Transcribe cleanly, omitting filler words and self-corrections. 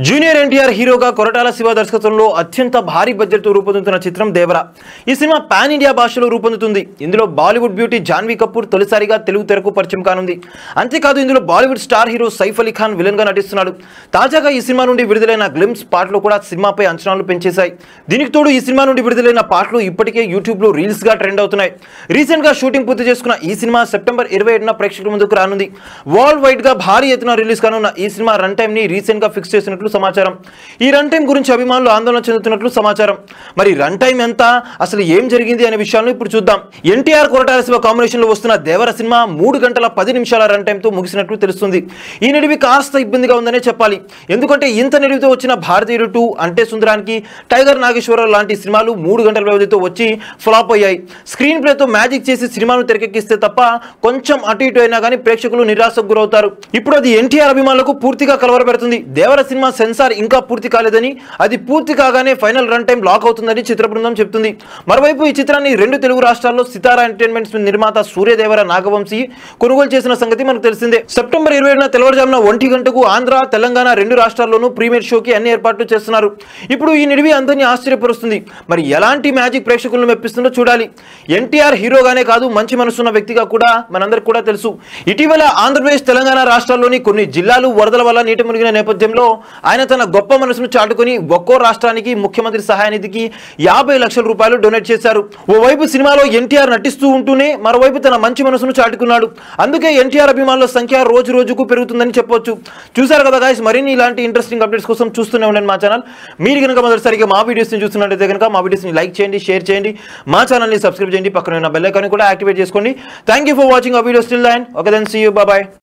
Junior NTR హీరోగా కొరటాల శివ దర్శకత్వంలో అత్యంత భారీ బడ్జెట్తో రూపొందుతున్న చిత్రం దేవరా. ఈ సినిమా పాన్ ఇండియా భాషలో రూపొందుతుంది. ఇందులో బాలీవుడ్ బ్యూటీ జాన్వీ కపూర్ తొలిసారిగా తెలుగు తెరకు పరిచయం కానుంది. అంతేకాదు ఇందులో Bollywood star hero Saif Ali Khan villain గా నటిస్తున్నాడు. తాజాగా ఈ సినిమా నుండి విడుదలైన గ్లిమ్స్ పాటలు కూడా సినిమాపై అంచనాలు పెంచేశాయి. దీనికి తోడు ఈ సినిమా నుండి విడుదలైన పాటలు ఇప్పటికే యూట్యూబ్ లో రీల్స్ గా ట్రెండ్ అవుతున్నాయి. రీసెంట్ గా షూటింగ్ పూర్తి చేసుకున్న ఈ సినిమా సెప్టెంబర్ 27న ప్రేక్షకుల ముందుకు రానుంది. వరల్డ్ వైడ్ గా భారీ ఎత్తున రిలీజ్ కానున్న ఈ సినిమా రన్ టైమ్ ని రీసెంట్ గా ఫిక్స్ చేసినట్లు సమాచారం. ఈ రన్ టైం గురించి అభిమానులు ఆందోళన చెందుతున్నట్లు సమాచారం. మరి రన్ టైం ఎంత, అసలు ఏం జరిగింది అనే విషయాలను ఇప్పుడు చూద్దాం. ఎన్టీఆర్ కొరటాల శివ కాంబినేషన్ లో వస్తున్న దేవర సినిమా 3 గంటల 10 నిమిషాల రన్ టైం తో ముగిసినట్లు తెలుస్తుంది. ఈ నిడివి కాస్త ఇబ్బందిగా ఉందనే చెప్పాలి. ఎందుకంటే ఇంత నిడివితో వచ్చిన భారతీయుడు 2 అంటే సుందరానికి, టైగర్ నాగేశ్వరరావు లాంటి సినిమాలు 3 గంటల వ్యవధితో వచ్చి ఫ్లాప్ అయ్యాయి. స్క్రీన్ ప్లేతో మ్యాజిక్ చేసి సినిమాను తెరకెక్కిస్తే తప్ప కొంచెం అటు ఇటు అయినా కానీ ప్రేక్షకులు నిరాశకు గురవుతారు. ఇప్పుడు అది ఎన్టీఆర్ అభిమానులకు పూర్తిగా కలవరపెడుతుంది. దేవర సినిమా సెన్సార్ ఇంకా పూర్తి కాలేదని, అది పూర్తి కాగానే ఫైనల్ రన్ టైం లాక్ అవుతుందని చిత్ర బృందం చెప్తుంది. మరోవైపు ఈ చిత్రాన్ని 2 తెలుగు రాష్ట్రాల్లో సితారా ఎంటర్టైన్మెంట్స్ నిర్మాత సూర్యదేవర నాగవంశీ కొనుగోలు చేసిన సంగతి మనకు తెలిసిందే. సెప్టెంబర్ 27న తెల్లవారుజామున 1 గంటకు ఆంధ్ర, తెలంగాణ 2 రాష్ట్రాల్లోనూ ప్రీమియర్ షోకి అన్ని ఏర్పాట్లు చేస్తున్నారు. ఇప్పుడు ఈ నిడివి అందరినీ ఆశ్చర్యపరుస్తుంది. మరి ఎలాంటి మ్యాజిక్ ప్రేక్షకులను మెప్పిస్తుందో చూడాలి. ఎన్టీఆర్ హీరోగానే కాదు, మంచి మనసున్న వ్యక్తిగా కూడా మనందరికి కూడా తెలుసు. ఇటీవల ఆంధ్రప్రదేశ్, తెలంగాణ రాష్ట్రాల్లోని కొన్ని జిల్లాలు వరదల వల్ల నీట మునిగిన నేపథ్యంలో ఆయన తన గొప్ప మనసును చాటుకుని ఒక్కో రాష్ట్రానికి ముఖ్యమంత్రి సహాయ నిధికి 50 లక్షల రూపాయలు డొనేట్ చేశారు. ఓవైపు సినిమాలో ఎన్టీఆర్ నటిస్తూ ఉంటూనే మరోవైపు తన మంచి మనసును చాటుకున్నాడు. అందుకే ఎన్టీఆర్ అభిమానుల సంఖ్య రోజు రోజుకు పెరుగుతుందని చెప్పొచ్చు. చూసారు కదా గాయస్, మరిన్ని ఇలాంటి ఇంట్రెస్టింగ్ అప్డేట్స్ కోసం చూస్తూనే ఉండండి మా ఛానల్. మీరు కనుక మొదటిసారిగా మా వీడియోస్ని చూస్తున్నట్లయితే కనుక మా వీడియోస్ని లైక్ చేయండి, షేర్ చేయండి, మా ఛానల్ని సబ్స్క్రైబ్ చేయండి, పక్కన ఉన్న బెల్ ఐకాన్ కూడా యాక్టివేట్ చేసుకోండి. Thank you for watching our videos till then. Okay then, see you, bye by.